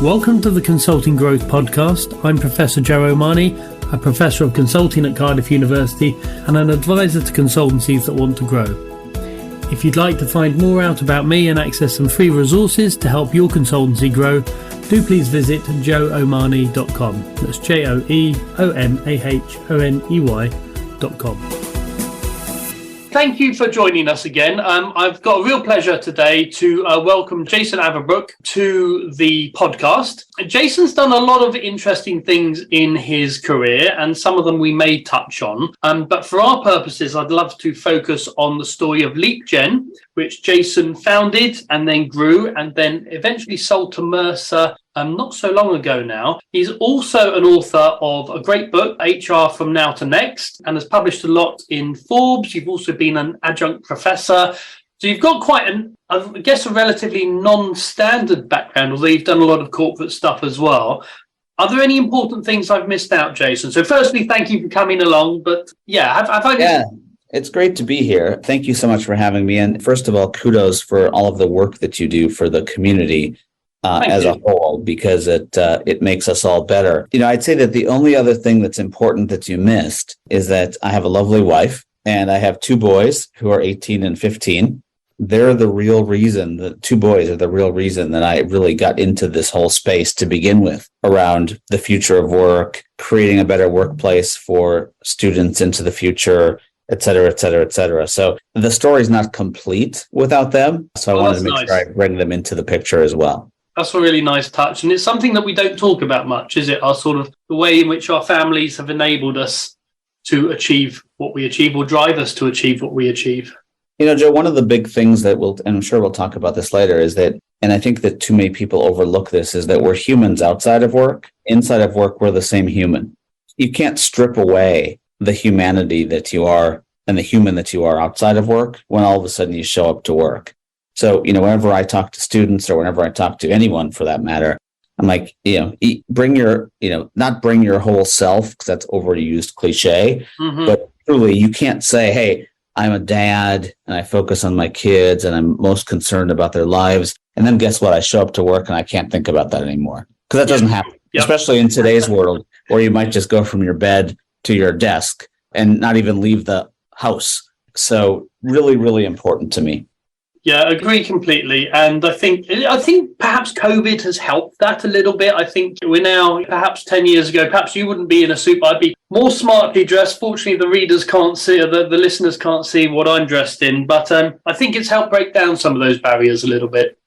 Welcome to the Consulting Growth Podcast. I'm Professor Joe O'Mahony, a Professor of Consulting at Cardiff University and an advisor to consultancies that want to grow. If you'd like to find more out about me and access some free resources to help your consultancy grow, do please visit joeomahony.com. That's joeomahoney.com. Thank you for joining us again. I've got a real pleasure today to welcome Jason Averbook to the podcast. Jason's done a lot of interesting things in his career, and some of them we may touch on. But for our purposes, I'd love to focus on the story of LeapGen, which Jason founded and then grew and then eventually sold to Mercer not so long ago now. He's also an author of a great book, HR From Now to Next, and has published a lot in Forbes. You've also been an adjunct professor. So you've got quite a relatively non-standard background, although you've done a lot of corporate stuff as well. Are there any important things I've missed out, Jason? So firstly, thank you for coming along. But have I... Yeah. It's great to be here. Thank you so much for having me. And first of all, kudos for all of the work that you do for the community as a whole, because it makes us all better. I'd say that the only other thing that's important that you missed is that I have a lovely wife and I have two boys who are 18 and 15. They're the real reason, the two boys are the real reason that I really got into this whole space to begin with, around the future of work, creating a better workplace for students into the future, et cetera, et cetera, et cetera. So the story's not complete without them. So I wanted to make sure I bring them into the picture as well. That's a really nice touch. And it's something that we don't talk about much, is it? Our sort of the way in which our families have enabled us to achieve what we achieve, or drive us to achieve what we achieve. Joe, one of the big things that and I'm sure we'll talk about this later, is that, and I think that too many people overlook this, is that we're humans outside of work. Inside of work, we're the same human. You can't strip away the humanity that you are and the human that you are outside of work when all of a sudden you show up to work. So, whenever I talk to students, or whenever I talk to anyone for that matter, I'm like, bring your, not bring your whole self, because that's overused cliche, but truly you can't say, hey, I'm a dad and I focus on my kids and I'm most concerned about their lives. And then guess what? I show up to work and I can't think about that anymore, because that doesn't happen, especially in today's world, where you might just go from your bed to your desk and not even leave the house. So really, really important to me. Yeah, I agree completely. And I think perhaps COVID has helped that a little bit. I think we're now, perhaps 10 years ago, perhaps you wouldn't be in a suit, but I'd be more smartly dressed. Fortunately, the readers can't see, or the listeners can't see what I'm dressed in. But I think it's helped break down some of those barriers a little bit.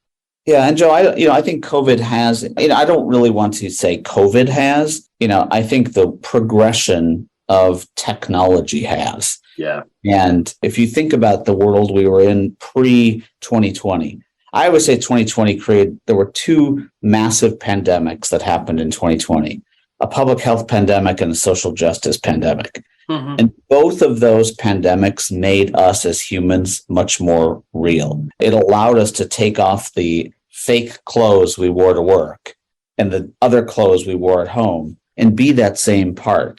Yeah, and Joe, I think COVID has, I don't really want to say COVID has, I think the progression of technology has. Yeah. And if you think about the world we were in pre-2020, I always say 2020 there were two massive pandemics that happened in 2020, a public health pandemic and a social justice pandemic. And both of those pandemics made us as humans much more real. It allowed us to take off the fake clothes we wore to work and the other clothes we wore at home and be that same person,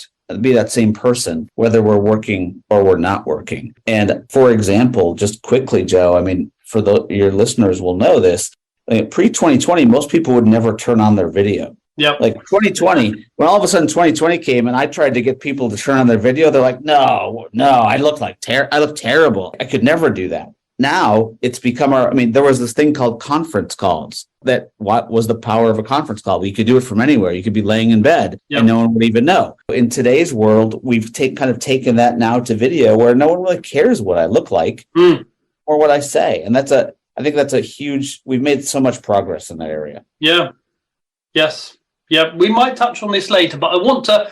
whether we're working or we're not working. And for example, just quickly, Joe, your listeners will know this, pre-2020, most people would never turn on their video. Yep. Like 2020, when all of a sudden 2020 came and I tried to get people to turn on their video, they're like, no, I look terrible. I could never do that. Now it's become there was this thing called conference calls. What was the power of a conference call? We could do it from anywhere. You could be laying in bed and no one would even know. In today's world, we've taken that now to video, where no one really cares what I look like or what I say. And I think that's a huge, we've made so much progress in that area. Yeah. Yes. Yeah. We might touch on this later, but I want to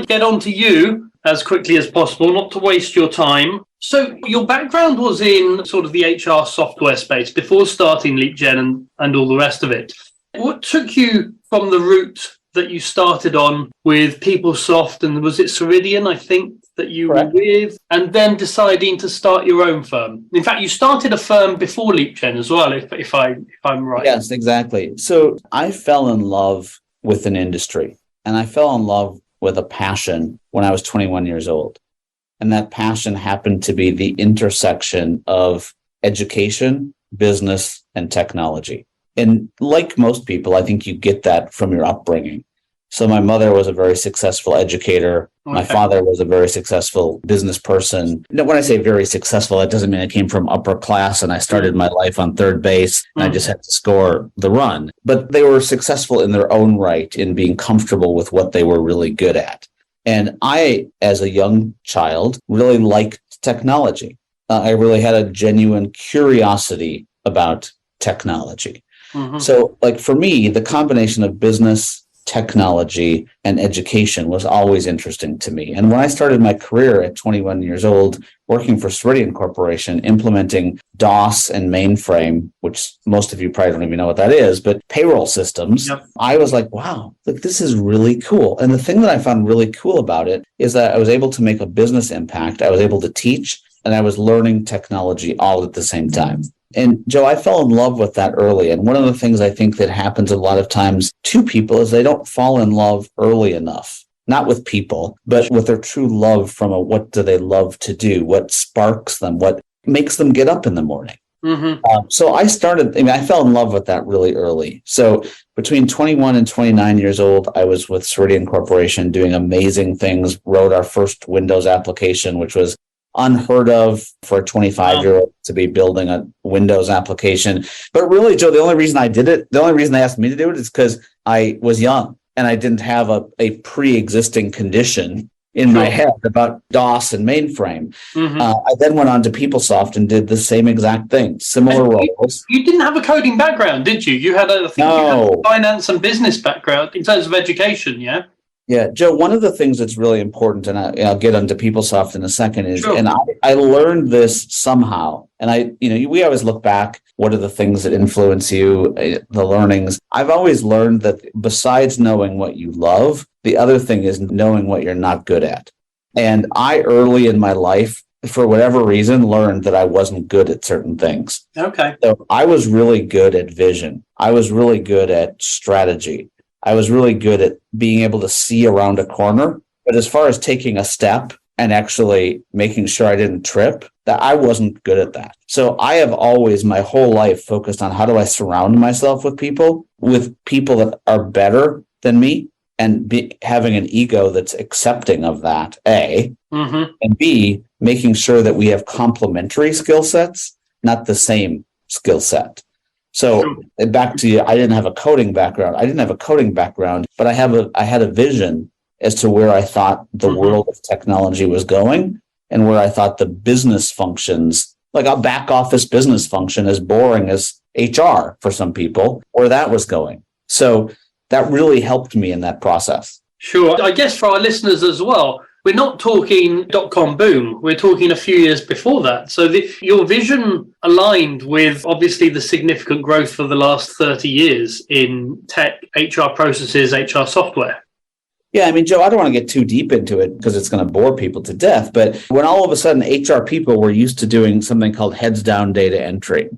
get on to you as quickly as possible, not to waste your time. So your background was in sort of the HR software space before starting LeapGen and all the rest of it. What took you from the route that you started on with PeopleSoft, and was it Ceridian, I think, that you were with, and then deciding to start your own firm? In fact, you started a firm before LeapGen as well, if I'm right. Yes, exactly. So I fell in love with an industry, and I fell in love with a passion when I was 21 years old. And that passion happened to be the intersection of education, business, and technology. And like most people, I think you get that from your upbringing. So my mother was a very successful educator. Okay. My father was a very successful business person. Now, when I say very successful, that doesn't mean I came from upper class and I started my life on third base and I just had to score the run. But they were successful in their own right in being comfortable with what they were really good at. And I, as a young child, really liked technology. I really had a genuine curiosity about technology. So like for me, the combination of business, technology, and education was always interesting to me. And when I started my career at 21 years old, working for Ceridian Corporation, implementing DOS and mainframe, which most of you probably don't even know what that is, but payroll systems, I was like, wow, look, this is really cool. And the thing that I found really cool about it is that I was able to make a business impact. I was able to teach, and I was learning technology all at the same time. And Joe, I fell in love with that early. And one of the things I think that happens a lot of times to people is they don't fall in love early enough, not with people, but with their true love from what do they love to do? What sparks them? What makes them get up in the morning? So I fell in love with that really early. So between 21 and 29 years old, I was with Ceridian Corporation doing amazing things, wrote our first Windows application, which was unheard of for a 25-year-old to be building a Windows application. But really, Joe, the only reason I did it, the only reason they asked me to do it is because I was young and I didn't have a pre-existing condition in my head about DOS and mainframe. I then went on to PeopleSoft and did the same exact thing, similar roles. You didn't have a coding background, did you? You had you had a finance and business background in terms of education, yeah? Yeah, Joe, one of the things that's really important, and I'll get onto PeopleSoft in a second, is, and I learned this somehow, and we always look back, what are the things that influence you, the learnings. I've always learned that besides knowing what you love, the other thing is knowing what you're not good at. And I, early in my life, for whatever reason, learned that I wasn't good at certain things. Okay. So I was really good at vision. I was really good at strategy. I was really good at being able to see around a corner. But as far as taking a step and actually making sure I didn't trip, that I wasn't good at that. So I have always, my whole life, focused on how do I surround myself with people that are better than me, and having an ego that's accepting of that, A, and B, making sure that we have complementary skill sets, not the same skill set. So back to you, I didn't have a coding background. But I had a vision as to where I thought the world of technology was going, and where I thought the business functions, like a back office business function, as boring as HR for some people, where that was going. So that really helped me in that process. Sure. I guess for our listeners as well, we're not talking dot-com boom. We're talking a few years before that. So your vision aligned with, obviously, the significant growth for the last 30 years in tech, HR processes, HR software. Yeah, I mean, Joe, I don't want to get too deep into it because it's going to bore people to death. But when all of a sudden HR people were used to doing something called heads down data entry,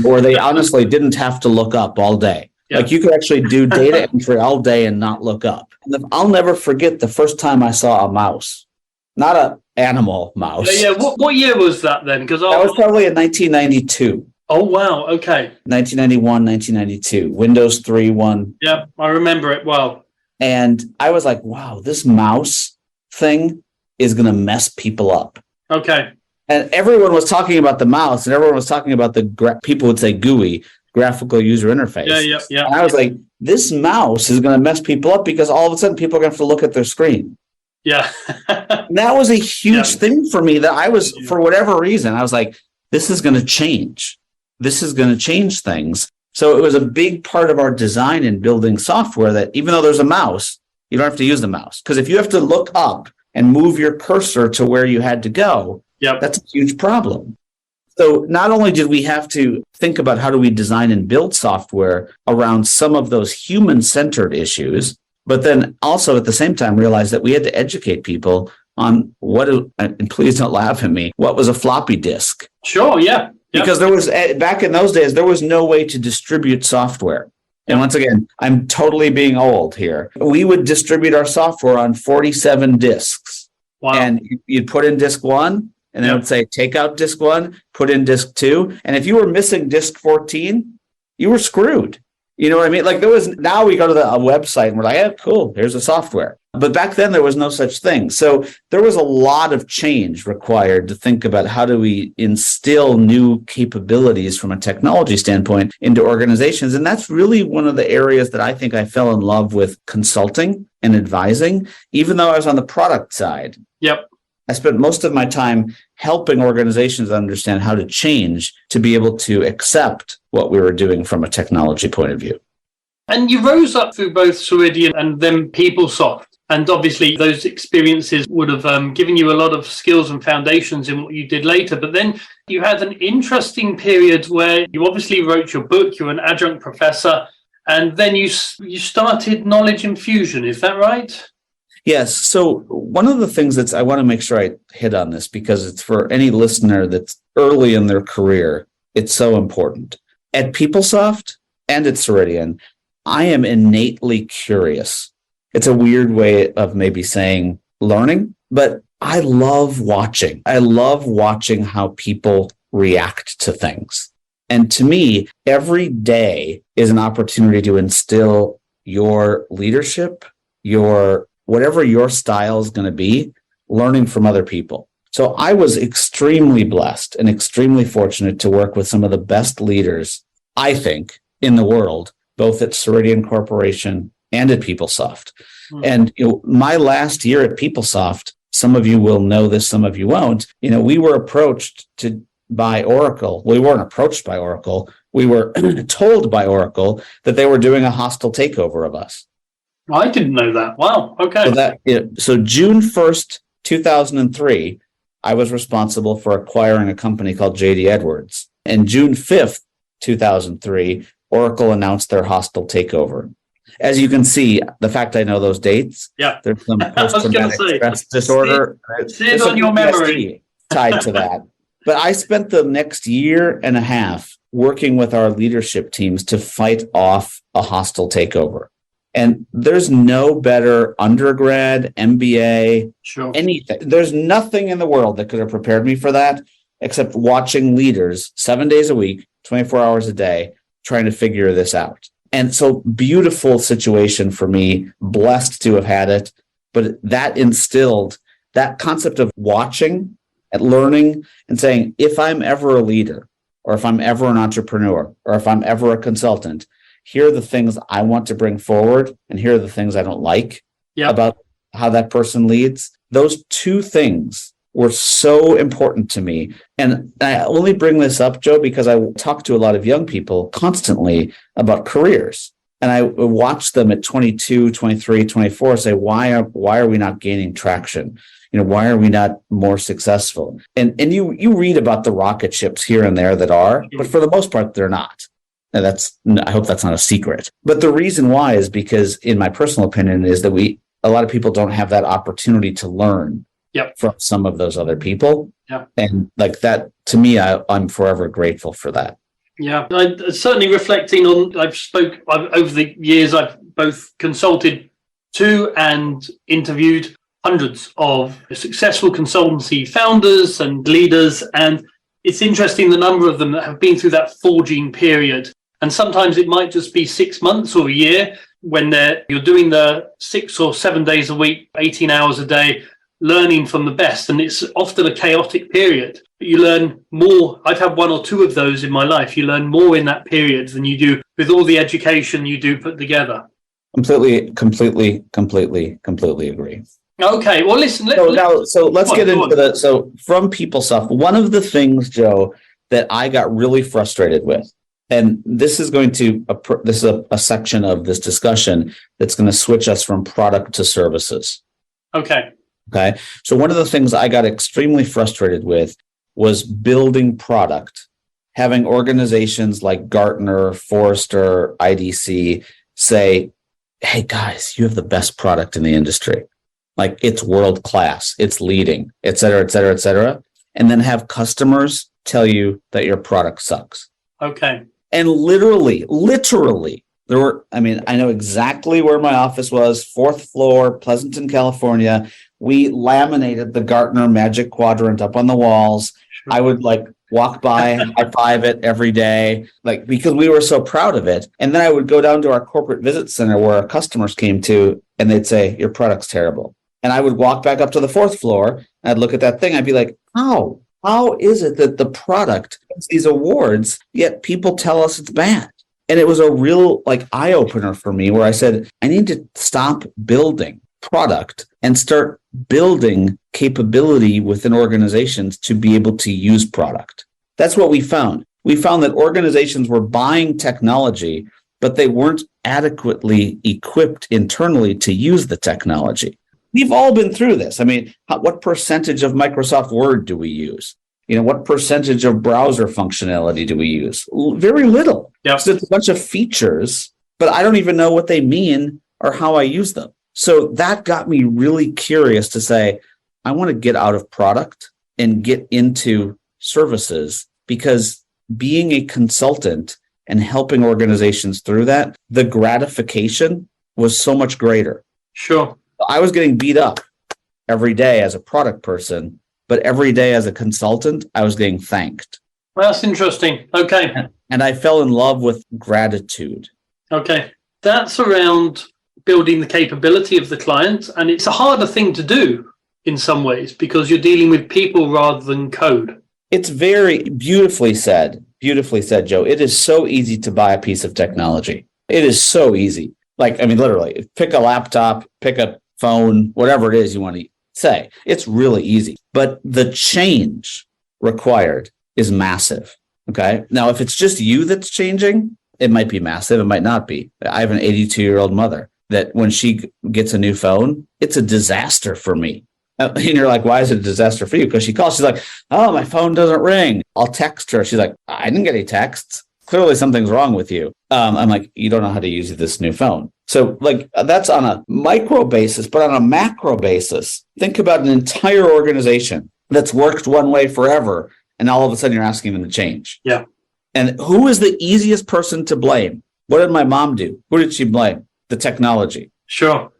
where they honestly didn't have to look up all day. Like you could actually do data entry all day and not look up. And I'll never forget the first time I saw a mouse, not an animal mouse. Yeah. What year was that then? Because that was probably in 1992. Oh, wow. Okay. 1991, 1992. Windows 3.1. Yeah, I remember it well. And I was like, wow, this mouse thing is going to mess people up. Okay. And everyone was talking about the mouse, and everyone was talking about people would say GUI, graphical user interface. Yeah. And I was like, this mouse is going to mess people up because all of a sudden people are going to have to look at their screen. Yeah. And that was a huge thing for me that I was, for whatever reason, I was like, this is going to change. This is going to change things. So it was a big part of our design in building software that even though there's a mouse, you don't have to use the mouse. Because if you have to look up and move your cursor to where you had to go, that's a huge problem. So not only did we have to think about how do we design and build software around some of those human-centered issues, but then also at the same time realize that we had to educate people on and please don't laugh at me, what was a floppy disk? Sure, yeah. Because there was, back in those days, there was no way to distribute software. And once again, I'm totally being old here. We would distribute our software on 47 disks. Wow. And you'd put in disk 1, and then it would say, take out disk 1, put in disk 2. And if you were missing disk 14, you were screwed. You know what I mean? Like now we go to a website and we're like, cool, here's the software. But back then there was no such thing. So there was a lot of change required to think about how do we instill new capabilities from a technology standpoint into organizations. And that's really one of the areas that I think I fell in love with consulting and advising, even though I was on the product side. Yep. I spent most of my time helping organizations understand how to change to be able to accept what we were doing from a technology point of view. And you rose up through both Ceridian and then PeopleSoft. And obviously those experiences would have given you a lot of skills and foundations in what you did later. But then you had an interesting period where you obviously wrote your book, you're an adjunct professor, and then you started Knowledge Infusion. Is that right? Yes. So one of the things I want to make sure I hit on this because it's for any listener that's early in their career, it's so important. At PeopleSoft and at Ceridian, I am innately curious. It's a weird way of maybe saying learning, but I love watching. I love watching how people react to things. And to me, every day is an opportunity to instill your leadership, whatever your style is going to be, learning from other people. So I was extremely blessed and extremely fortunate to work with some of the best leaders, I think, in the world, both at Ceridian Corporation and at PeopleSoft. And my last year at PeopleSoft, some of you will know this, some of you won't. We were approached by Oracle. We weren't approached by Oracle. We were told by Oracle that they were doing a hostile takeover of us. I didn't know that. Wow. Okay. So June 1st, 2003, I was responsible for acquiring a company called JD Edwards. And June 5th, 2003, Oracle announced their hostile takeover. As you can see, the fact I know those dates, there's some post-traumatic stress disorder. Sit on your memory. Tied to that. But I spent the next year and a half working with our leadership teams to fight off a hostile takeover. And there's no better undergrad, MBA, anything. There's nothing in the world that could have prepared me for that except watching leaders 7 days a week, 24 hours a day, trying to figure this out. And so beautiful situation for me, blessed to have had it. But that instilled that concept of watching and learning and saying, if I'm ever a leader, or if I'm ever an entrepreneur, or if I'm ever a consultant, here are the things I want to bring forward, and here are the things I don't like about how that person leads. Those two things were so important to me. And I only bring this up, Joe, because I talk to a lot of young people constantly about careers. And I watch them at 22, 23, 24 say, why are we not gaining traction? Why are we not more successful? And you read about the rocket ships here and there that are, but for the most part, they're not. And I hope that's not a secret. But the reason why is because, in my personal opinion, is that a lot of people don't have that opportunity to learn from some of those other people. And like that, to me, I'm forever grateful for that. Yeah, I certainly reflecting on, over the years, I've both consulted to and interviewed hundreds of successful consultancy founders and leaders. And it's interesting the number of them that have been through that forging period. And sometimes it might just be 6 months or a year when you're doing the 6 or 7 days a week, 18 hours a day, learning from the best. And it's often a chaotic period. But you learn more. I've had 1 or 2 of those in my life. You learn more in that period than you do with all the education you do put together. Completely agree. Okay, well, listen. Let's get into So from PeopleSoft, one of the things, Joe, that I got really frustrated with, and this is a section of this discussion that's going to switch us from product to services. Okay. So one of the things I got extremely frustrated with was building product, having organizations like Gartner, Forrester, IDC say, hey, guys, you have the best product in the industry. Like, it's world-class, it's leading, et cetera, et cetera, et cetera. And then have customers tell you that your product sucks. Okay. And literally, I know exactly where my office was, 4th floor, Pleasanton, California. We laminated the Gartner Magic Quadrant up on the walls. Sure. I would walk by, high five it every day, like because we were so proud of it. And then I would go down to our corporate visit center where our customers came to, and they'd say, your product's terrible. And I would walk back up to the fourth floor, and I'd look at that thing. I'd be like, how? How is it that the product gets these awards, yet people tell us it's bad? And it was a real like eye opener for me where I said, I need to stop building product and start building capability within organizations to be able to use product. That's what we found. We found that organizations were buying technology, but they weren't adequately equipped internally to use the technology. We've all been through this. I mean, what percentage of Microsoft Word do we use? What percentage of browser functionality do we use? Very little. Yeah. So it's a bunch of features, but I don't even know what they mean or how I use them. So that got me really curious to say, I want to get out of product and get into services, because being a consultant and helping organizations through that, the gratification was so much greater. Sure. I was getting beat up every day as a product person, but every day as a consultant, I was getting thanked. Well, that's interesting. Okay. And I fell in love with gratitude. Okay. That's around building the capability of the client. And it's a harder thing to do in some ways because you're dealing with people rather than code. It's very beautifully said, Joe. It is so easy to buy a piece of technology. It is so easy. Like, I mean, literally, pick a laptop, pick a phone, whatever it is you want to say. It's really easy. But the change required is massive. Okay. Now, if it's just you that's changing, it might be massive. It might not be. I have an 82-year-old mother that when she gets a new phone, it's a disaster for me. And you're like, why is it a disaster for you? Because she calls, she's like, oh, my phone doesn't ring. I'll text her. She's like, I didn't get any texts. Clearly something's wrong with you. I'm like, you don't know how to use this new phone. So like that's on a micro basis, but on a macro basis, think about an entire organization that's worked one way forever. And all of a sudden you're asking them to change. Yeah. And who is the easiest person to blame? What did my mom do? Who did she blame? The technology. Sure.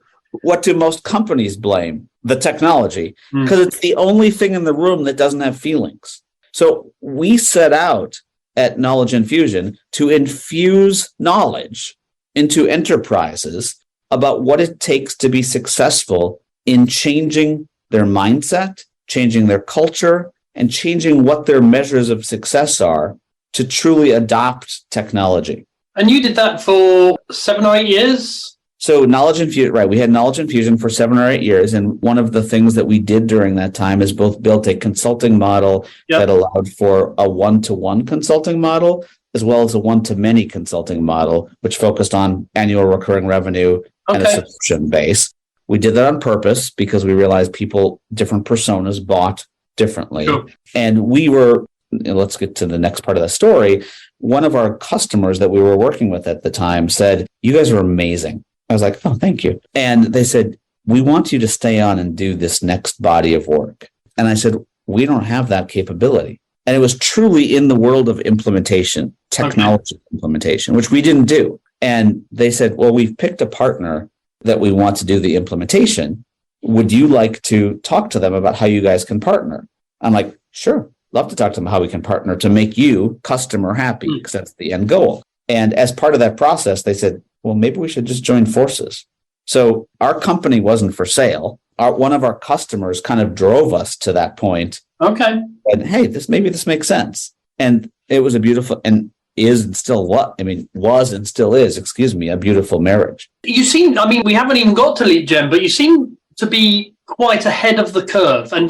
What do most companies blame? The technology. Because it's the only thing in the room that doesn't have feelings. So we set out at Knowledge Infusion to infuse knowledge into enterprises about what it takes to be successful in changing their mindset, changing their culture, and changing what their measures of success are to truly adopt technology. And you did that for 7 or 8 years? So Knowledge Infusion, right, we had Knowledge Infusion for 7 or 8 years. And one of the things that we did during that time is both built a consulting model that allowed for a one-to-one consulting model, as well as a one-to-many consulting model, which focused on annual recurring revenue and a subscription base. We did that on purpose because we realized different personas bought differently. Sure. And we were, let's get to the next part of the story. One of our customers that we were working with at the time said, you guys are amazing. I was like, oh, thank you. And they said, we want you to stay on and do this next body of work. And I said, we don't have that capability. And it was truly in the world of implementation, technology implementation, which we didn't do. And they said, well, we've picked a partner that we want to do the implementation. Would you like to talk to them about how you guys can partner? I'm like, sure. Love to talk to them how we can partner to make you customer happy, because that's the end goal. And as part of that process, they said, well, maybe we should just join forces. So our company wasn't for sale. One of our customers kind of drove us to that point. Okay. And hey, this makes sense. And it was a beautiful and was and still is, a beautiful marriage. You seem, we haven't even got to LeapGen, but you seem to be quite ahead of the curve. And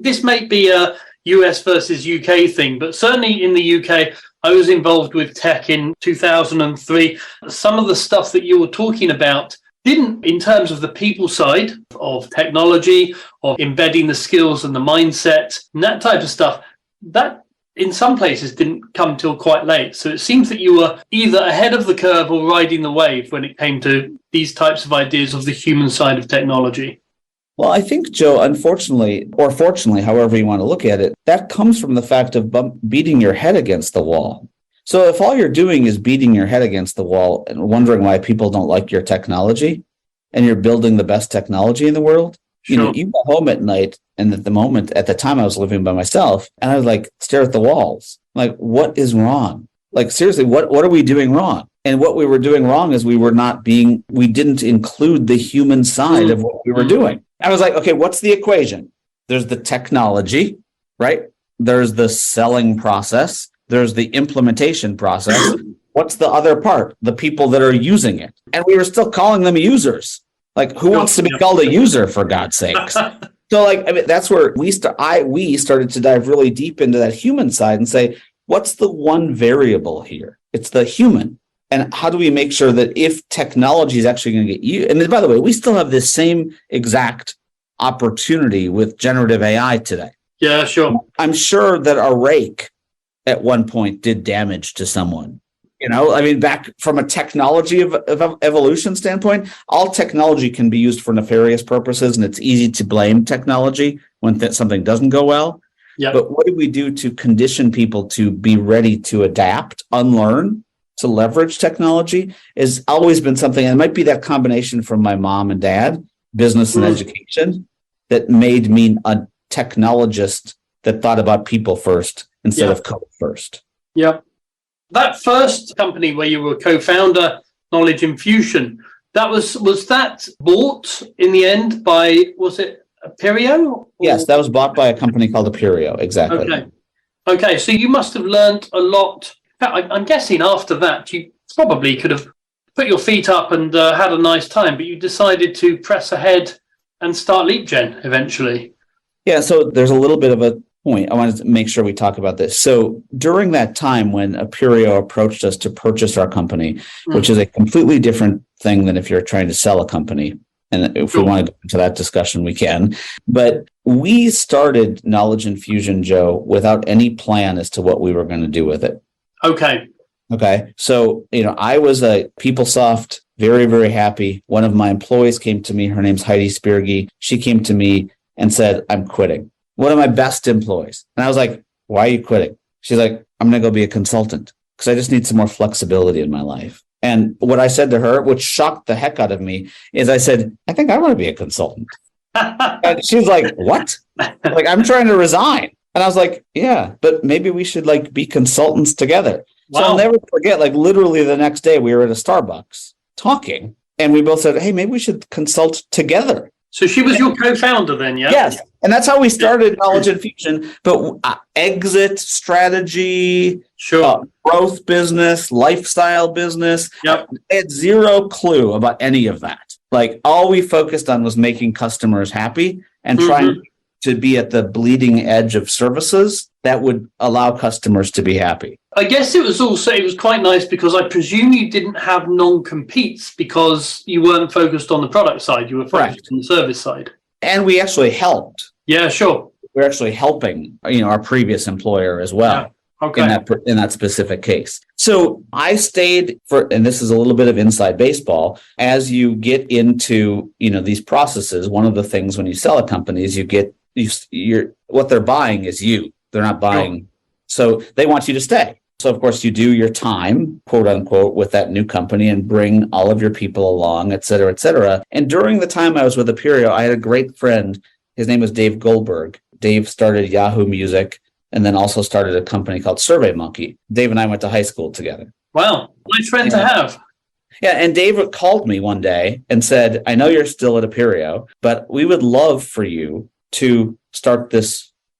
this may be a US versus UK thing, but certainly in the UK, I was involved with tech in 2003. Some of the stuff that you were talking about didn't, in terms of the people side of technology, of embedding the skills and the mindset, and that type of stuff, that in some places didn't come till quite late. So it seems that you were either ahead of the curve or riding the wave when it came to these types of ideas of the human side of technology. Well, I think, Joe, unfortunately, or fortunately, however you want to look at it, that comes from the fact of beating your head against the wall. So if all you're doing is beating your head against the wall and wondering why people don't like your technology, and you're building the best technology in the world, you go home at night And at the time I was living by myself, and I would like stare at the walls. Like, what is wrong? Like, seriously, what are we doing wrong? And what we were doing wrong is we didn't include the human side of what we were doing. I was like, okay, what's the equation? There's the technology, right? There's the selling process. There's the implementation process. What's the other part? The people that are using it. And we were still calling them users. Like, who wants to be called a user, for God's sakes? So, like, I mean, that's where we started to dive really deep into that human side and say, what's the one variable here? It's the human. And how do we make sure that if technology is actually going to get you? And then, by the way, we still have this same exact opportunity with generative AI today. Yeah, sure. I'm sure that a rake at one point did damage to someone. You know, I mean, back from a technology of evolution standpoint, all technology can be used for nefarious purposes, and it's easy to blame technology when something doesn't go well. Yeah. But what do we do to condition people to be ready to adapt, unlearn, to leverage technology has always been something, and it might be that combination from my mom and dad, business and education, that made me a technologist that thought about people first instead of code first. Yeah. That first company where you were co-founder, Knowledge Infusion, was that bought in the end by, was it Appirio? Yes, that was bought by a company called Appirio, exactly. Okay, so you must have learned a lot. I'm guessing after that, you probably could have put your feet up and had a nice time, but you decided to press ahead and start LeapGen eventually. Yeah, so there's a little bit of a point. I wanted to make sure we talk about this. So during that time when Appirio approached us to purchase our company, which is a completely different thing than if you're trying to sell a company. And if we want to go into that discussion, we can. But we started Knowledge Infusion, Joe, without any plan as to what we were going to do with it. Okay. So, I was a PeopleSoft, very, very happy. One of my employees came to me. Her name's Heidi Spierge. She came to me and said, I'm quitting. One of my best employees. And I was like, why are you quitting? She's like, I'm going to go be a consultant because I just need some more flexibility in my life. And what I said to her, which shocked the heck out of me, is I said, I think I want to be a consultant. And she's like, what? Like, I'm trying to resign. And I was like, yeah, but maybe we should be consultants together. Wow. So I'll never forget, literally the next day we were at a Starbucks talking and we both said, hey, maybe we should consult together. So she was your co-founder then, yeah? Yes. And that's how we started Knowledge Infusion. But exit strategy, growth business, lifestyle business. Yep. I had zero clue about any of that. All we focused on was making customers happy and trying to be at the bleeding edge of services that would allow customers to be happy. I guess it was quite nice because I presume you didn't have non-competes because you weren't focused on the product side. You were focused on the service side. And we actually helped. Yeah, sure. We're actually helping, our previous employer as well. Yeah. Okay. In that specific case. So I stayed and this is a little bit of inside baseball, as you get into, these processes, one of the things when you sell a company is what they're buying is you. They're not buying. So they want you to stay. So of course you do your time, quote unquote, with that new company and bring all of your people along, et cetera, et cetera. And during the time I was with Appirio, I had a great friend. His name was Dave Goldberg. Dave started Yahoo Music and then also started a company called SurveyMonkey. Dave and I went to high school together. Wow. Nice friend to have. Yeah. And Dave called me one day and said, I know you're still at Appirio, but we would love for you to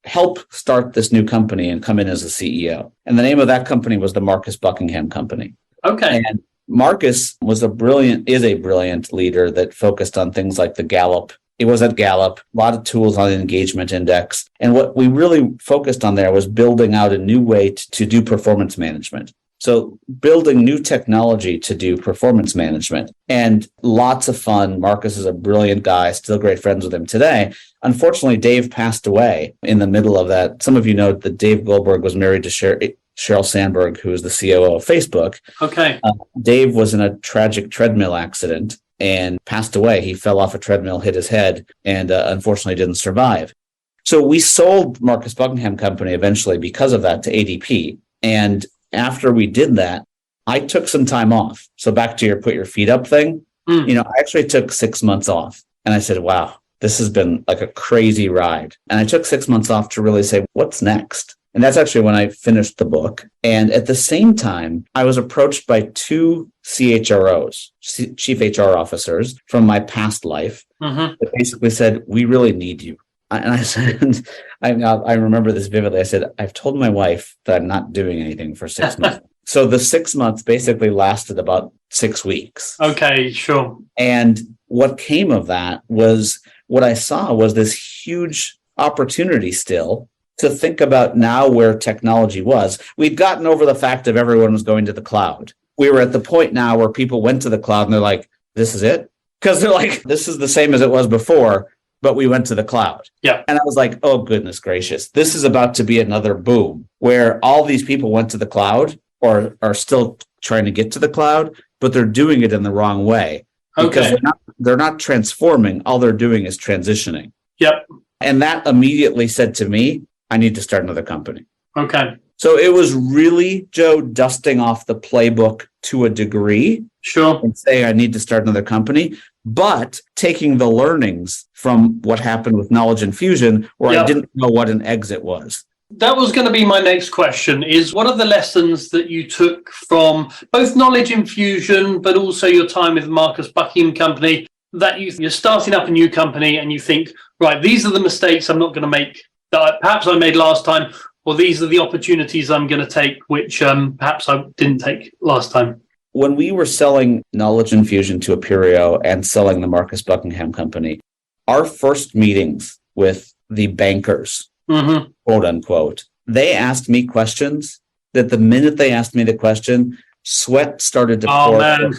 help start this new company and come in as a CEO. And the name of that company was the Marcus Buckingham Company. Okay. And Marcus is a brilliant leader that focused on things like the Gallup. It was at Gallup, a lot of tools on the engagement index. And what we really focused on there was building out a new way to do performance management. So building new technology to do performance management and lots of fun. Marcus is a brilliant guy, still great friends with him today. Unfortunately, Dave passed away in the middle of that. Some of you know that Dave Goldberg was married to Sheryl Sandberg, who is the COO of Facebook. Okay. Dave was in a tragic treadmill accident and passed away. He fell off a treadmill, hit his head, and unfortunately didn't survive. So we sold Marcus Buckingham Company eventually because of that to ADP. And after we did that, I took some time off. So back to your put your feet up thing, I actually took 6 months off. And I said, wow, this has been like a crazy ride. And I took 6 months off to really say, what's next? And that's actually when I finished the book. And at the same time, I was approached by two CHROs, chief HR officers from my past life that basically said, we really need you. And I said, I remember this vividly. I said, I've told my wife that I'm not doing anything for 6 months. So the 6 months basically lasted about 6 weeks. Okay, sure. And what came of that was what I saw was this huge opportunity still to think about now where technology was. We'd gotten over the fact of everyone was going to the cloud. We were at the point now where people went to the cloud and they're like, this is it? Because they're like, this is the same as it was before, but we went to the cloud. Yeah. And I was like, oh, goodness gracious. This is about to be another boom where all these people went to the cloud or are still trying to get to the cloud, but they're doing it in the wrong way. Because they're not transforming. All they're doing is transitioning. Yep. And that immediately said to me, I need to start another company. Okay. So it was really, Joe, dusting off the playbook to a degree. Sure. And saying I need to start another company, but taking the learnings from what happened with Knowledge Infusion, where I didn't know what an exit was. That was going to be my next question, is what are the lessons that you took from both Knowledge Infusion, but also your time with Marcus Buckingham Company, that you're starting up a new company and you think, right, these are the mistakes I'm not going to make that perhaps I made last time, or these are the opportunities I'm going to take, which perhaps I didn't take last time? When we were selling Knowledge Infusion to Appirio and selling the Marcus Buckingham Company, our first meetings with the bankers, quote unquote, they asked me questions that the minute they asked me the question, sweat started to pour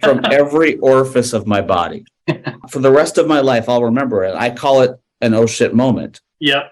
from every orifice of my body. For the rest of my life, I'll remember it. I call it an oh shit moment. Yeah.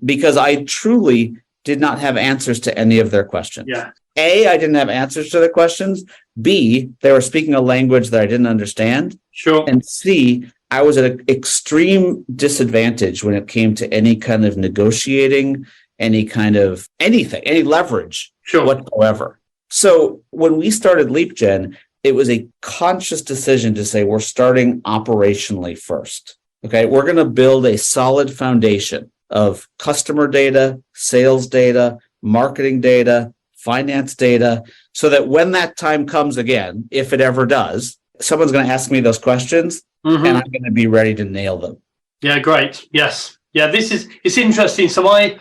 Because I truly did not have answers to any of their questions. Yeah. A, I didn't have answers to the questions. B, they were speaking a language that I didn't understand. Sure. And C, I was at an extreme disadvantage when it came to any kind of negotiating, any kind of anything, any leverage whatsoever. So when we started LeapGen, it was a conscious decision to say we're starting operationally first. Okay, we're going to build a solid foundation of customer data, sales data, marketing data, finance data, so that when that time comes again, if it ever does, someone's going to ask me those questions and I'm going to be ready to nail them. Yeah, great. Yes. Yeah, it's interesting. So I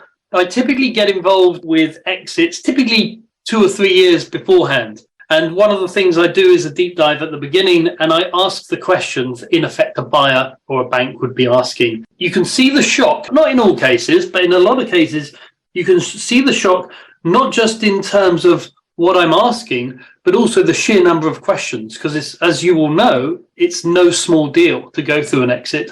typically get involved with exits, typically 2 or 3 years beforehand. And one of the things I do is a deep dive at the beginning, and I ask the questions, in effect, a buyer or a bank would be asking. You can see the shock, not in all cases, but in a lot of cases, you can see the shock, not just in terms of what I'm asking, but also the sheer number of questions, because as you all know, it's no small deal to go through an exit.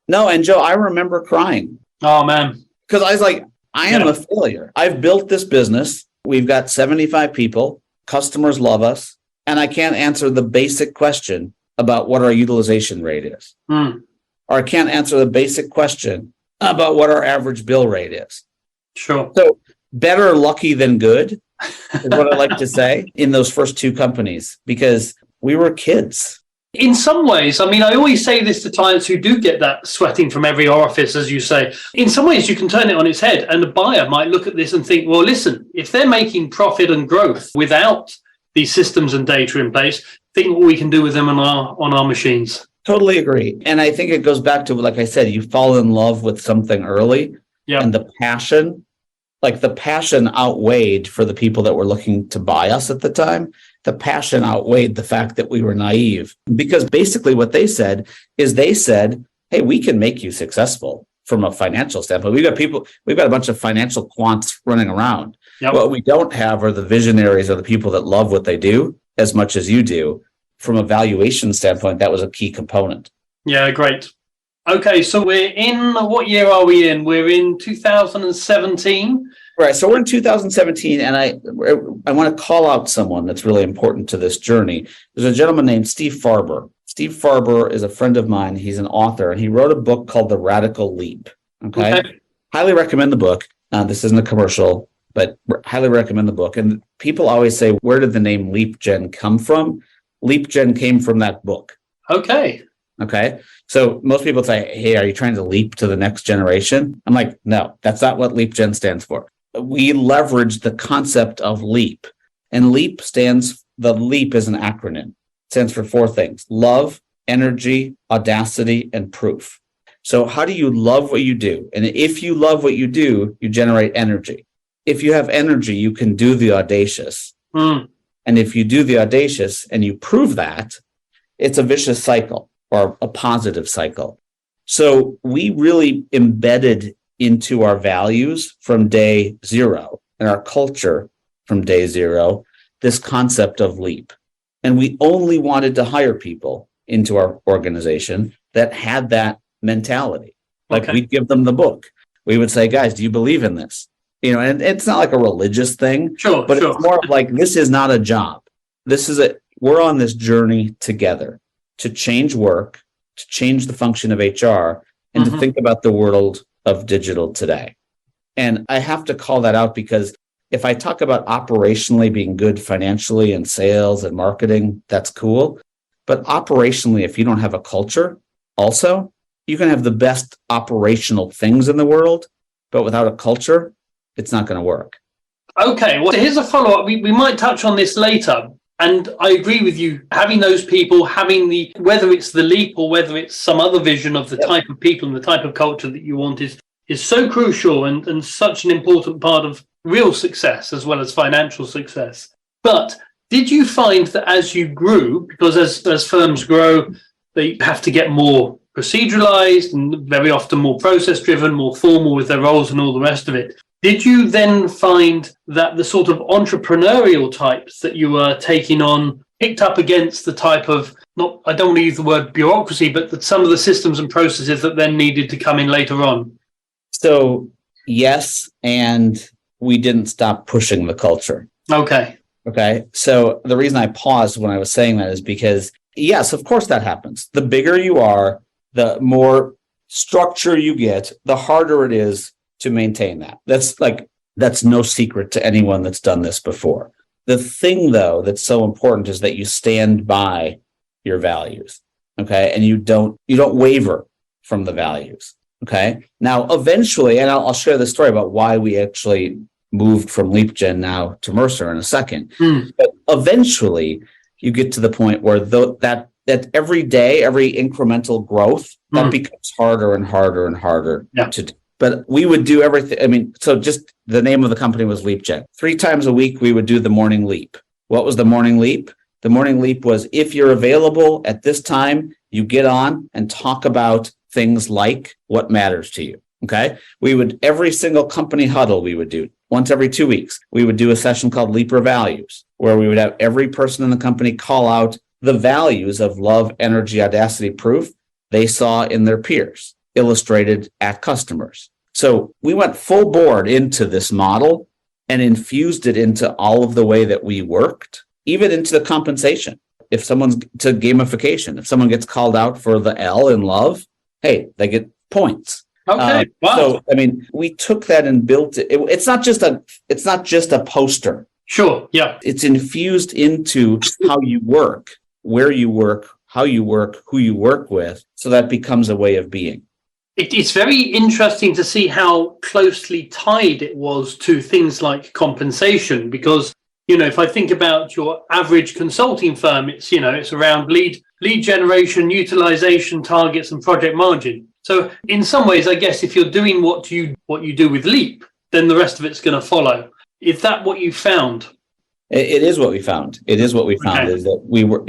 No, and Joe, I remember crying. Oh, man. Because I was like, I am a failure. I've built this business. We've got 75 people. Customers love us. And I can't answer the basic question about what our utilization rate is. Or I can't answer the basic question about what our average bill rate is. Sure. So better lucky than good is what I like to say in those first two companies, because we were kids. In some ways, I mean, I always say this to clients who do get that sweating from every orifice, as you say. In some ways, you can turn it on its head, and a buyer might look at this and think, well, listen, if they're making profit and growth without these systems and data in place, think what we can do with them on our machines. Totally agree. And I think it goes back to, like I said, you fall in love with something early, and the passion outweighed for the people that were looking to buy us at the time. The passion outweighed the fact that we were naive, because basically what they said, hey, we can make you successful from a financial standpoint. We've got a bunch of financial quants running around. Yep. What we don't have are the visionaries or the people that love what they do as much as you do. From a valuation standpoint, that was a key component. Yeah, great. Okay, so we're in, what year are we in? We're in 2017. Right, so we're in 2017, and I want to call out someone that's really important to this journey. There's a gentleman named Steve Farber. Steve Farber is a friend of mine. He's an author, and he wrote a book called The Radical Leap. Okay. Highly recommend the book. This isn't a commercial, but highly recommend the book. And people always say, where did the name LeapGen come from? LeapGen came from that book. Okay. Okay. So most people say, hey, are you trying to leap to the next generation? I'm like, no, that's not what LeapGen stands for. We leverage the concept of LEAP. And LEAP the LEAP is an acronym. It stands for 4 things: love, energy, audacity, and proof. So how do you love what you do? And if you love what you do, you generate energy. If you have energy, you can do the audacious. And if you do the audacious and you prove that, it's a vicious cycle or a positive cycle. So we really embedded into our values from day 0 and our culture from day 0, this concept of LEAP. And we only wanted to hire people into our organization that had that mentality. Like we'd give them the book. We would say, guys, do you believe in this? And it's not like a religious thing, but it's more of like, this is not a job. We're on this journey together to change work, to change the function of HR, and to think about the world of digital today. And I have to call that out because if I talk about operationally being good financially and sales and marketing, that's cool. But operationally, if you don't have a culture, also, you can have the best operational things in the world, but without a culture, it's not going to work. Okay, well, here's a follow-up. We might touch on this later. And I agree with you, having those people, whether it's the LEAP or whether it's some other vision of the type of people and the type of culture that you want is so crucial and such an important part of real success as well as financial success. But did you find that as you grew, because as firms grow, they have to get more proceduralized and very often more process-driven, more formal with their roles and all the rest of it, did you then find that the sort of entrepreneurial types that you were taking on picked up against the type of, I don't want to use the word bureaucracy, but that some of the systems and processes that then needed to come in later on? So yes, and we didn't stop pushing the culture. Okay. So the reason I paused when I was saying that is because, yes, of course that happens. The bigger you are, the more structure you get, the harder it is to maintain that. That's no secret to anyone that's done this before. The thing, though, that's so important is that you stand by your values, okay? And you don't waver from the values, okay? Now, eventually, and I'll share the story about why we actually moved from LeapGen now to Mercer in a second. But eventually, you get to the point where that every day, every incremental growth, that becomes harder and harder and harder to do. But we would do everything. So just the name of the company was LeapGen. 3 times a week, we would do the morning leap. What was the morning leap? The morning leap was, if you're available at this time, you get on and talk about things like what matters to you. Okay. Every single company huddle we would do once every 2 weeks. We would do a session called Leaper Values, where we would have every person in the company call out the values of love, energy, audacity, proof they saw in their peers, illustrated at customers. So we went full board into this model and infused it into all of the way that we worked, even into the compensation. If someone's to gamification, if someone gets called out for the L in love, hey, they get points. Okay. Wow. So, we took that and built it. It's not just a poster. Sure. Yeah. It's infused into how you work, where you work, how you work, who you work with. So that becomes a way of being. It's very interesting to see how closely tied it was to things like compensation, because, if I think about your average consulting firm, it's around lead generation, utilization targets, and project margin. So in some ways, I guess if you're doing what you do with Leap, then the rest of it's going to follow. Is that what you found? It is what we found. Is that we were,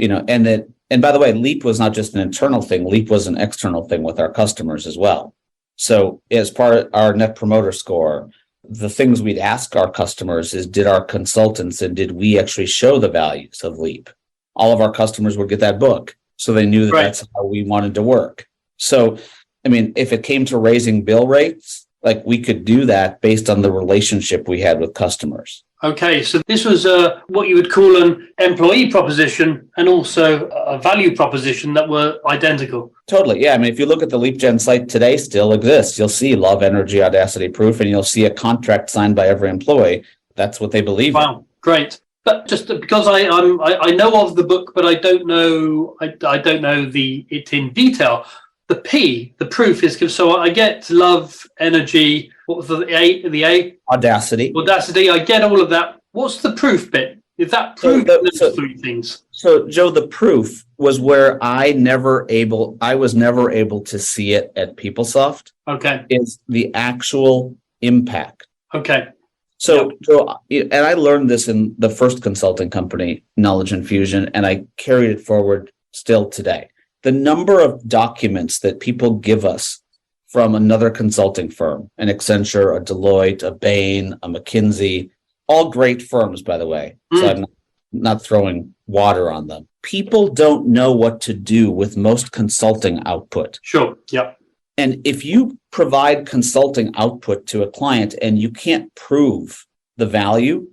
and by the way, Leap was not just an internal thing. Leap was an external thing with our customers as well. So as part of our Net Promoter Score, the things we'd ask our customers is, did our consultants and did we actually show the values of Leap? All of our customers would get that book, so they knew that that's how we wanted to work. So, if it came to raising bill rates, we could do that based on the relationship we had with customers. Okay, so this was what you would call an employee proposition and also a value proposition that were identical. Totally, yeah. If you look at the LeapGen site today, still exists. You'll see love, energy, audacity, proof, and you'll see a contract signed by every employee. That's what they believe in. Wow, great. But just because I know of the book, but I don't know it in detail. The P, the proof is, so I get love, energy. What was the A? The A? Audacity. Audacity. I get all of that. What's the proof bit? Is that proof? Those three things. So Joe, the proof was where I was never able to see it at PeopleSoft. Okay. Is the actual impact. Okay. So, and I learned this in the first consulting company, Knowledge Infusion, and I carried it forward still today. The number of documents that people give us from another consulting firm, an Accenture, a Deloitte, a Bain, a McKinsey, all great firms, by the way. So I'm not throwing water on them. People don't know what to do with most consulting output. Sure. Yeah. And if you provide consulting output to a client and you can't prove the value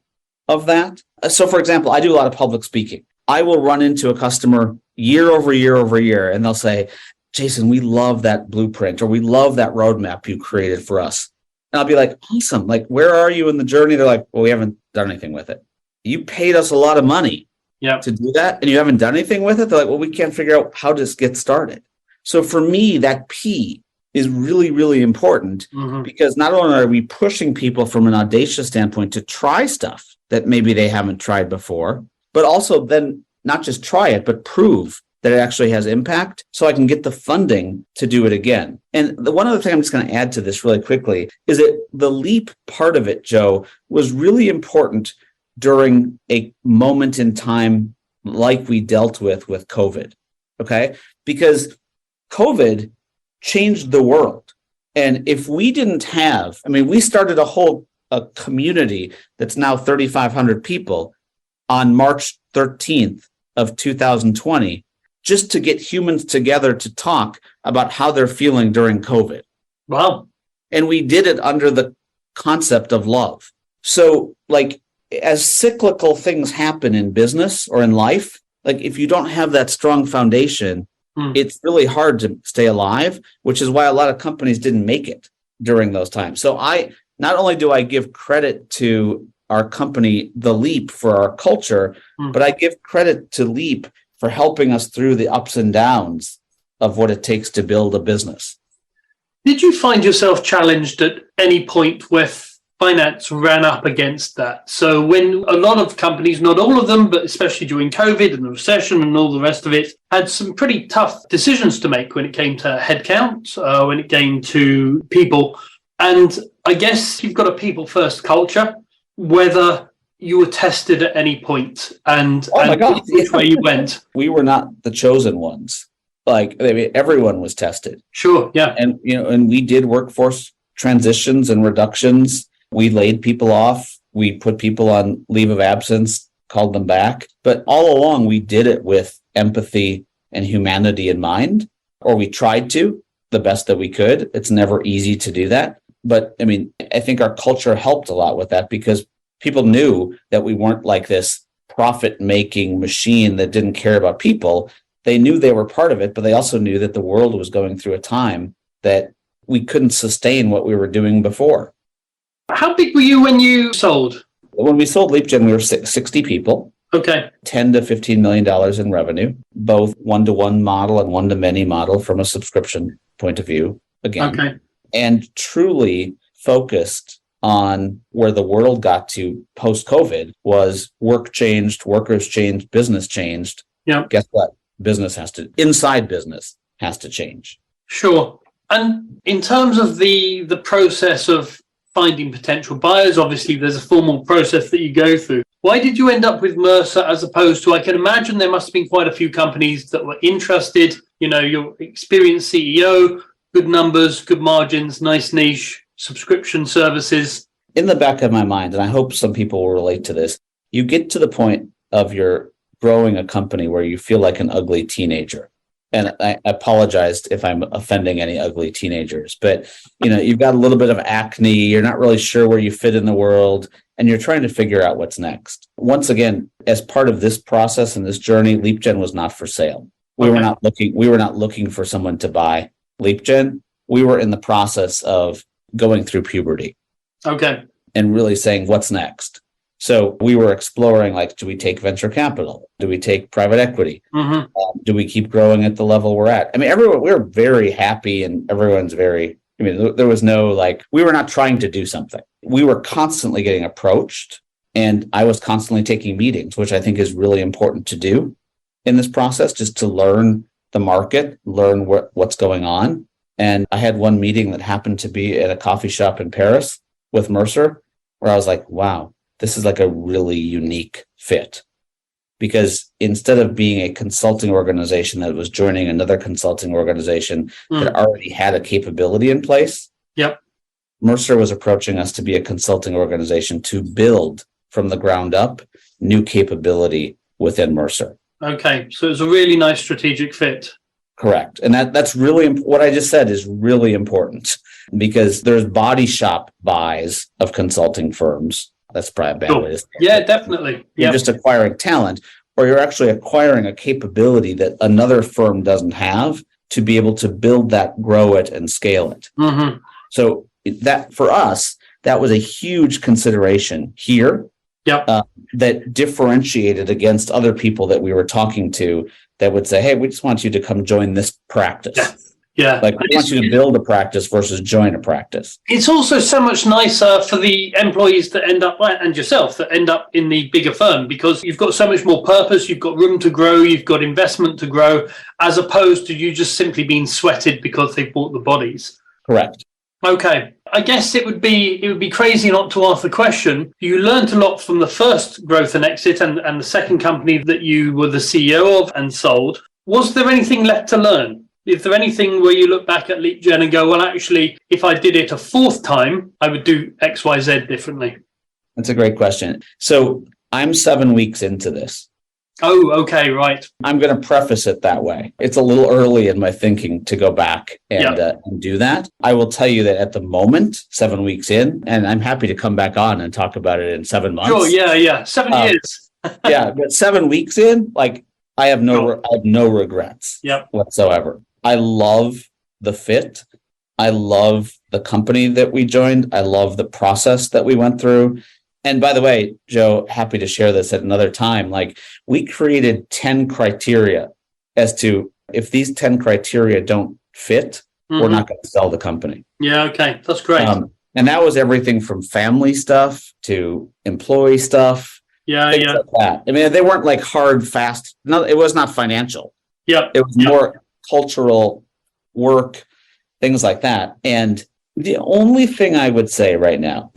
of that. So for example, I do a lot of public speaking. I will run into a customer year over year, and they'll say, Jason, we love that blueprint, or we love that roadmap you created for us. And I'll be like, awesome. Like, where are you in the journey? They're like, well, we haven't done anything with it. You paid us a lot of money to do that, and you haven't done anything with it. They're like, well, we can't figure out how to get started. So for me, that P is really, really important because not only are we pushing people from an audacious standpoint to try stuff that maybe they haven't tried before, but also then not just try it, but prove that it actually has impact so I can get the funding to do it again. And the one other thing I'm just going to add to this really quickly is that the Leap part of it, Joe, was really important during a moment in time like we dealt with COVID, okay? Because COVID changed the world. And if we didn't have, we started a community that's now 3,500 people on March 13th of 2020, just to get humans together to talk about how they're feeling during COVID. Wow. And we did it under the concept of love. So like, as cyclical things happen in business or in life, like if you don't have that strong foundation, it's really hard to stay alive, which is why a lot of companies didn't make it during those times. So not only do I give credit to our company, The Leap, for our culture, but I give credit to Leap for helping us through the ups and downs of what it takes to build a business. Did you find yourself challenged at any point with finance ran up against that? So when a lot of companies, not all of them, but especially during COVID and the recession and all the rest of it, had some pretty tough decisions to make when it came to headcount, when it came to people. And I guess you've got a people first culture, whether you were tested at any point and which way you went. We were not the chosen ones. Everyone was tested. Sure. Yeah. And, and we did workforce transitions and reductions. We laid people off. We put people on leave of absence, called them back. But all along, we did it with empathy and humanity in mind, or we tried to the best that we could. It's never easy to do that. But I think our culture helped a lot with that because people knew that we weren't like this profit-making machine that didn't care about people. They knew they were part of it, but they also knew that the world was going through a time that we couldn't sustain what we were doing before. How big were you when you sold? When we sold LeapGen, we were 60 people. Okay. $10 to $15 million in revenue, both one-to-one model and one-to-many model from a subscription point of view, again. Okay. And truly focused on where the world got to post-COVID was work changed, workers changed, business changed. Yeah. Guess what? Inside business has to change. Sure. And in terms of the process of finding potential buyers, obviously there's a formal process that you go through. Why did you end up with Mercer as opposed to, I can imagine there must have been quite a few companies that were interested, your experienced CEO, good numbers, good margins, nice niche, subscription services. In the back of my mind, and I hope some people will relate to this, you get to the point of your growing a company where you feel like an ugly teenager. And I apologize if I'm offending any ugly teenagers, but you've got a little bit of acne, you're not really sure where you fit in the world, and you're trying to figure out what's next. Once again, as part of this process and this journey, LeapGen was not for sale. We were not looking for someone to buy LeapGen. We were in the process of going through puberty. Okay. And really saying, what's next? So we were exploring, like, do we take venture capital? Do we take private equity? Do we keep growing at the level we're at? I mean, we're very happy and everyone's very, I mean, there was no, like, we were not trying to do something. We were constantly getting approached, and I was constantly taking meetings, which I think is really important to do in this process, just to learn the market, learn what's going on. And I had one meeting that happened to be at a coffee shop in Paris with Mercer, where I was like, wow, this is like a really unique fit. Because instead of being a consulting organization that was joining another consulting organization that already had a capability in place, Mercer was approaching us to be a consulting organization to build from the ground up new capability within Mercer. Okay, so it's a really nice strategic fit. Correct. And that's really, what I just said is really important, because there's body shop buys of consulting firms. That's probably a bad way to say it. Yeah, definitely. You're just acquiring talent, or you're actually acquiring a capability that another firm doesn't have to be able to build that, grow it, and scale it. So that, for us, that was a huge consideration here. That differentiated against other people that we were talking to that would say, hey, we just want you to come join this practice. Like, we want you to build a practice versus join a practice. It's also so much nicer for the employees that end up, and yourself, that end up in the bigger firm, because you've got so much more purpose, you've got room to grow, you've got investment to grow, as opposed to you just simply being sweated because they bought the bodies. Correct. Okay. I guess it would be crazy not to ask the question. You learned a lot from the first growth and exit and the second company that you were the CEO of and sold. Was there anything left to learn? Is there anything where you look back at LeapGen and go, well, actually, if I did it a fourth time, I would do X, Y, Z differently? That's a great question. So I'm 7 weeks into this. Oh, okay, right. I'm going to preface it that way. It's a little early in my thinking to go back and do that. I will tell you that at the moment, 7 weeks in, and I'm happy to come back on and talk about it in 7 months. Sure, yeah. 7 years. But 7 weeks in, like, I have no regrets whatsoever. I love the fit. I love the company that we joined. I love the process that we went through. And by the way, Joe, happy to share this at another time. Like, we created 10 criteria as to, if these 10 criteria don't fit, we're not going to sell the company. Yeah, okay. That's great. And that was everything from family stuff to employee stuff. Like that. I mean, they weren't like hard, fast. No, it was not financial. It was more cultural, work, things like that. And the only thing I would say right now,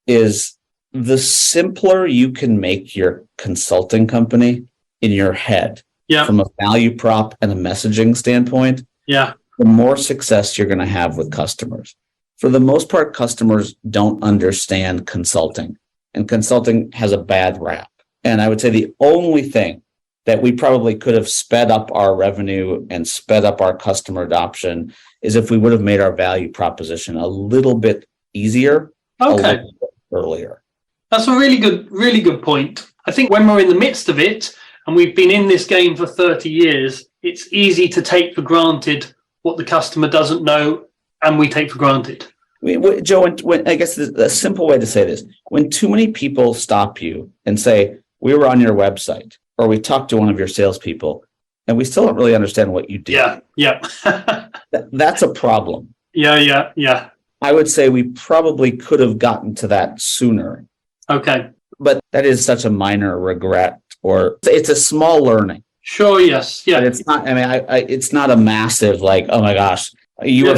is the simpler you can make your consulting company in your head from a value prop and a messaging standpoint, the more success you're going to have with customers. For the most part, customers don't understand consulting, and consulting has a bad rap. And I would say the only thing that we probably could have sped up our revenue and sped up our customer adoption is if we would have made our value proposition a little bit easier, a little bit earlier. That's a really good point. I think when we're in the midst of it, and we've been in this game for 30 years, it's easy to take for granted what the customer doesn't know, and we take for granted. Joe, when, I guess a simple way to say this, when too many people stop you and say, we were on your website, or we talked to one of your salespeople, and we still don't really understand what you do. That's a problem. I would say we probably could have gotten to that sooner. Okay. But that is such a minor regret, or it's a small learning. Sure, yes. Yeah. But it's not, I mean, it's not a massive, like, oh my gosh, you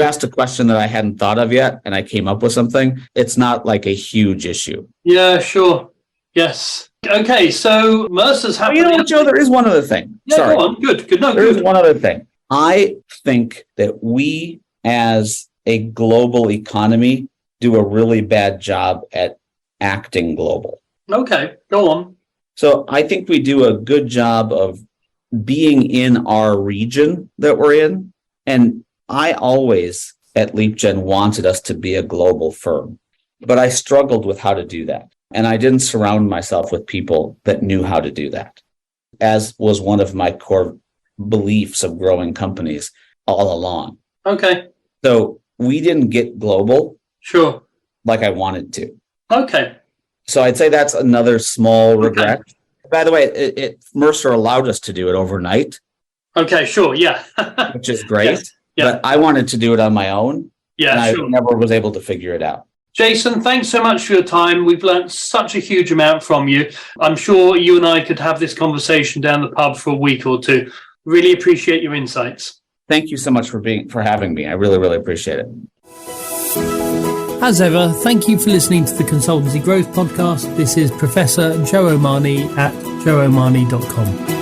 asked a question that I hadn't thought of yet, and I came up with something. It's not like a huge issue. Yeah, sure. Yes. Okay, so Mercer's happening. You know what, Joe, there is one other thing. Sorry. Go on. Good. No, there is one other thing. I think that we, as a global economy, do a really bad job at acting global. Okay, go on. So I think we do a good job of being in our region that we're in. And I always, at LeapGen, wanted us to be a global firm. But I struggled with how to do that. And I didn't surround myself with people that knew how to do that, as was one of my core beliefs of growing companies all along. Okay. So we didn't get global. Sure. like I wanted to. Okay. So I'd say that's another small regret. Okay. By the way, Mercer allowed us to do it overnight. Okay, sure, yeah. Which is great. Yes. Yeah. But I wanted to do it on my own. Yeah, and sure. I never was able to figure it out. Jason, thanks so much for your time. We've learned such a huge amount from you. I'm sure you and I could have this conversation down the pub for a week or two. Really appreciate your insights. Thank you so much for having me. I really, really appreciate it. As ever, thank you for listening to the Consultancy Growth Podcast. This is Professor Joe Omani at joeomani.com.